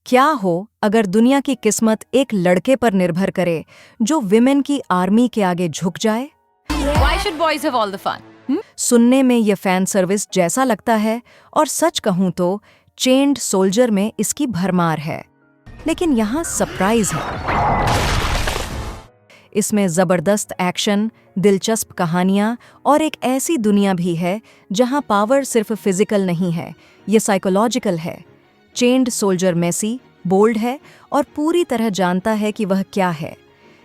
क्या हो अगर दुनिया की किस्मत एक लड़के पर निर्भर करे जो विमेन की आर्मी के आगे झुक जाए? Why should boys have all the fun? सुनने में ये फैन सर्विस जैसा लगता है और सच कहूं तो चेन्ड सोल्जर में इसकी भरमार है। लेकिन यहाँ सरप्राइज है। इसमें जबरदस्त एक्शन, दिलचस्प कहानियां और एक ऐसी दुनिया भी है जहां पावर सिर्फ फिजिकल नहीं है, ये साइकोलॉजिकल है। चेन्ड सोल्जर मेसी, बोल्ड है और पूरी तरह जानता है कि वह क्या है।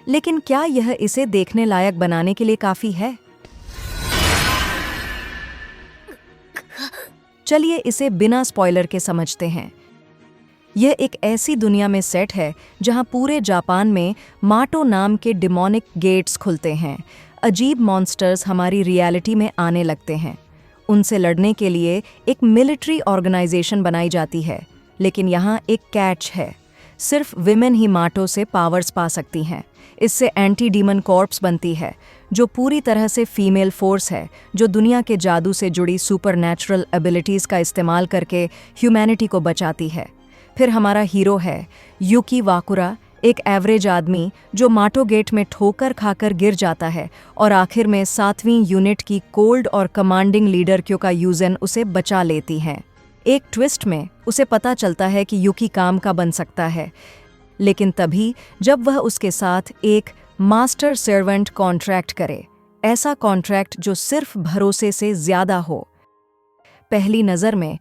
लेकिन क्या यह इसे देखने लायक बनाने के लिए काफी है? चलिए इसे बिना स्पॉइलर के समझते हैं। यह एक ऐसी दुनिया में सेट है जहां पूरे जापान में माटो नाम के डिमोनिक गेट्स खुलते हैं। अजीब मॉन्स्टर्स हमारी रियलिटी में आने लगते हैं। उनसे लड़ने के लिए एक मिलिट्री ऑर्गेनाइजेशन बनाई जाती है। लेकिन यहाँ एक कैच है, सिर्फ विमेन ही माटो से पावर्स पा सकती हैं। इससे एंटी डीमन कॉर्प्स बनती है, जो पूरी तरह से फीमेल फोर्स है, जो दुनिया के जादू से जुड़ी सुपरनैचुरल एबिलिटीज़ का इस्तेमाल करके ह्यूमैनिटी को बचाती है। फिर हमारा हीरो है युकी वाकुरा, एक एवरेज आदमी जो माटो गेट में ठोकर खाकर गिर जाता है और आखिर में 7वीं यूनिट की कोल्ड और कमांडिंग लीडर क्योका यूजेन उसे बचा लेती हैं। एक ट्विस्ट में उसे पता चलता है कि युकी काम का बन सकता है, लेकिन तभी जब वह उसके साथ एक मास्टर सर्वेंट कॉन्ट्रैक्ट करे, ऐसा कॉन्ट्रैक्ट जो सिर्फ भरोसे से ज्यादा हो। पहली नज़र में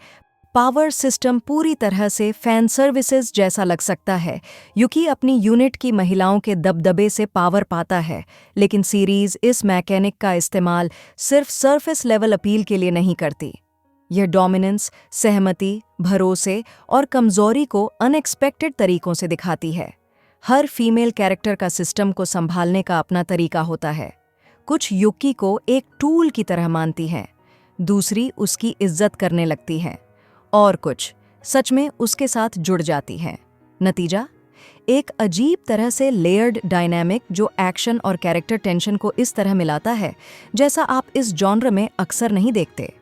पावर सिस्टम पूरी तरह से फैन सर्विसेज जैसा लग सकता है। युकी अपनी यूनिट की महिलाओं के दबदबे से पावर पाता है, लेकिन सीरीज इस मैकेनिक का इस्तेमाल सिर्फ सरफेस लेवल अपील के लिए नहीं करती। यह डोमिनेंस, सहमति, भरोसे और कमजोरी को अनएक्सपेक्टेड तरीकों से दिखाती है। हर फीमेल कैरेक्टर का सिस्टम को संभालने का अपना तरीका होता है। कुछ युकी को एक टूल की तरह मानती हैं, दूसरी उसकी इज्जत करने लगती हैं और कुछ सच में उसके साथ जुड़ जाती हैं। नतीजा, एक अजीब तरह से लेयर्ड डायनामिक जो एक्शन और कैरेक्टर टेंशन को इस तरह मिलाता है जैसा आप इस जॉनर में अक्सर नहीं देखते।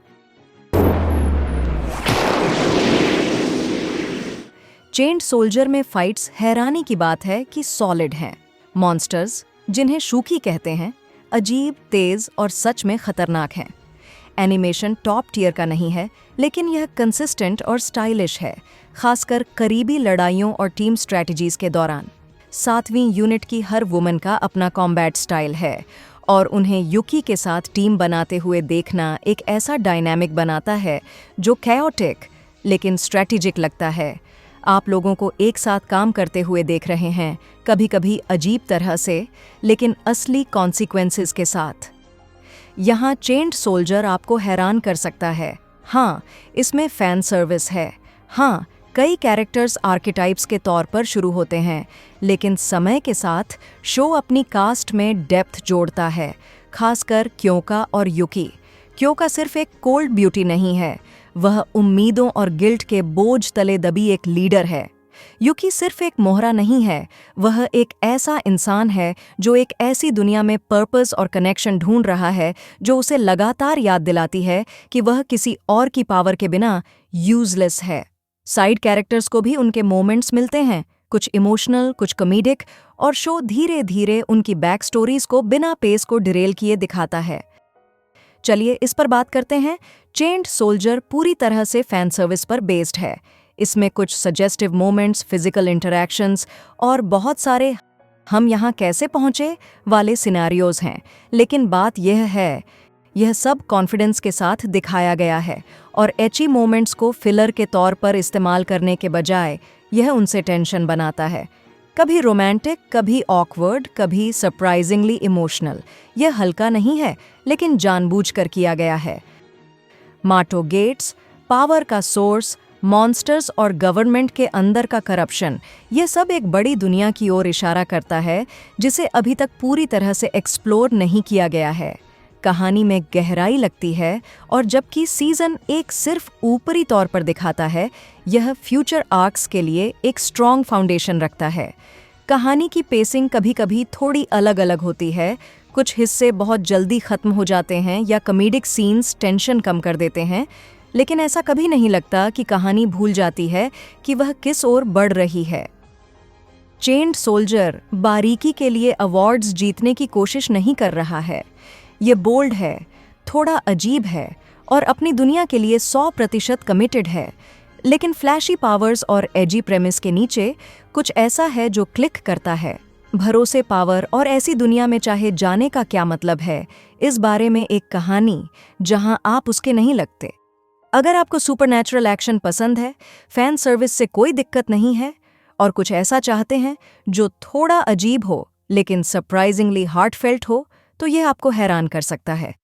चेन्ड सोल्जर में फाइट्स हैरानी की बात है कि सॉलिड हैं। मॉन्स्टर्स, जिन्हें शूकी कहते हैं, अजीब, तेज और सच में खतरनाक हैं। एनिमेशन टॉप टियर का नहीं है, लेकिन यह कंसिस्टेंट और स्टाइलिश है, खासकर करीबी लड़ाइयों और टीम स्ट्रैटेजीज के दौरान। 7वीं यूनिट की हर वुमन का अपना कॉम्बैट स्टाइल है और उन्हें युकी के साथ टीम बनाते हुए देखना एक ऐसा डायनामिक बनाता है जो कैओटिक लेकिन स्ट्रैटेजिक लगता है। आप लोगों को एक साथ काम करते हुए देख रहे हैं, कभी कभी अजीब तरह से, लेकिन असली कॉन्सिक्वेंसेस के साथ। यहाँ चेन्ड सोल्जर आपको हैरान कर सकता है। हाँ, इसमें फैन सर्विस है। हाँ, कई कैरेक्टर्स आर्केटाइप्स के तौर पर शुरू होते हैं, लेकिन समय के साथ शो अपनी कास्ट में डेप्थ जोड़ता है, खासकर क्योका और युकी। क्योका सिर्फ एक कोल्ड ब्यूटी नहीं है, वह उम्मीदों और गिल्ट के बोझ तले दबी एक लीडर है। युकी सिर्फ एक मोहरा नहीं है, वह एक ऐसा इंसान है जो एक ऐसी दुनिया में पर्पस और कनेक्शन ढूंढ रहा है जो उसे लगातार याद दिलाती है कि वह किसी और की पावर के बिना यूजलेस है। साइड कैरेक्टर्स को भी उनके मोमेंट्स मिलते हैं, कुछ इमोशनल, कुछ कॉमेडिक, और शो धीरे धीरे उनकी बैक स्टोरीज को बिना पेस को डिरेल किए दिखाता है। चलिए इस पर बात करते हैं। चेन्ड सोल्जर पूरी तरह से फैन सर्विस पर बेस्ड है। इसमें कुछ सजेस्टिव मोमेंट्स, फिजिकल इंटरैक्शंस और बहुत सारे हम यहाँ कैसे पहुँचे वाले सिनेरियोज हैं। लेकिन बात यह है, यह सब कॉन्फिडेंस के साथ दिखाया गया है और एची मोमेंट्स को फिलर के तौर पर इस्तेमाल करने के बजाय यह उनसे टेंशन बनाता है। कभी रोमांटिक, कभी ऑकवर्ड, कभी सरप्राइजिंगली इमोशनल। यह हल्का नहीं है, लेकिन जानबूझकर किया गया है। माटो गेट्स, पावर का सोर्स, मॉन्स्टर्स और गवर्नमेंट के अंदर का करप्शन, ये सब एक बड़ी दुनिया की ओर इशारा करता है जिसे अभी तक पूरी तरह से एक्सप्लोर नहीं किया गया है। कहानी में गहराई लगती है और जबकि सीजन एक सिर्फ ऊपरी तौर पर दिखाता है, यह फ्यूचर आर्क्स के लिए एक स्ट्रॉन्ग फाउंडेशन रखता है। कहानी की पेसिंग कभी कभी थोड़ी अलग अलग होती है, कुछ हिस्से बहुत जल्दी खत्म हो जाते हैं या कॉमेडिक सीन्स टेंशन कम कर देते हैं, लेकिन ऐसा कभी नहीं लगता कि कहानी भूल जाती है कि वह किस ओर बढ़ रही है। चेन्ड सोल्जर बारीकी के लिए अवार्ड्स जीतने की कोशिश नहीं कर रहा है। ये बोल्ड है, थोड़ा अजीब है और अपनी दुनिया के लिए 100% कमिटेड है। लेकिन फ्लैशी पावर्स और एजी प्रेमिस के नीचे कुछ ऐसा है जो क्लिक करता है। भरोसे, पावर और ऐसी दुनिया में चाहे जाने का क्या मतलब है, इस बारे में एक कहानी जहां आप उसके नहीं लगते। अगर आपको सुपरनैचुरल एक्शन पसंद है, फैन सर्विस से कोई दिक्कत नहीं है और कुछ ऐसा चाहते हैं जो थोड़ा अजीब हो लेकिन सरप्राइजिंगली हार्टफेल्ट हो, तो यह आपको हैरान कर सकता है।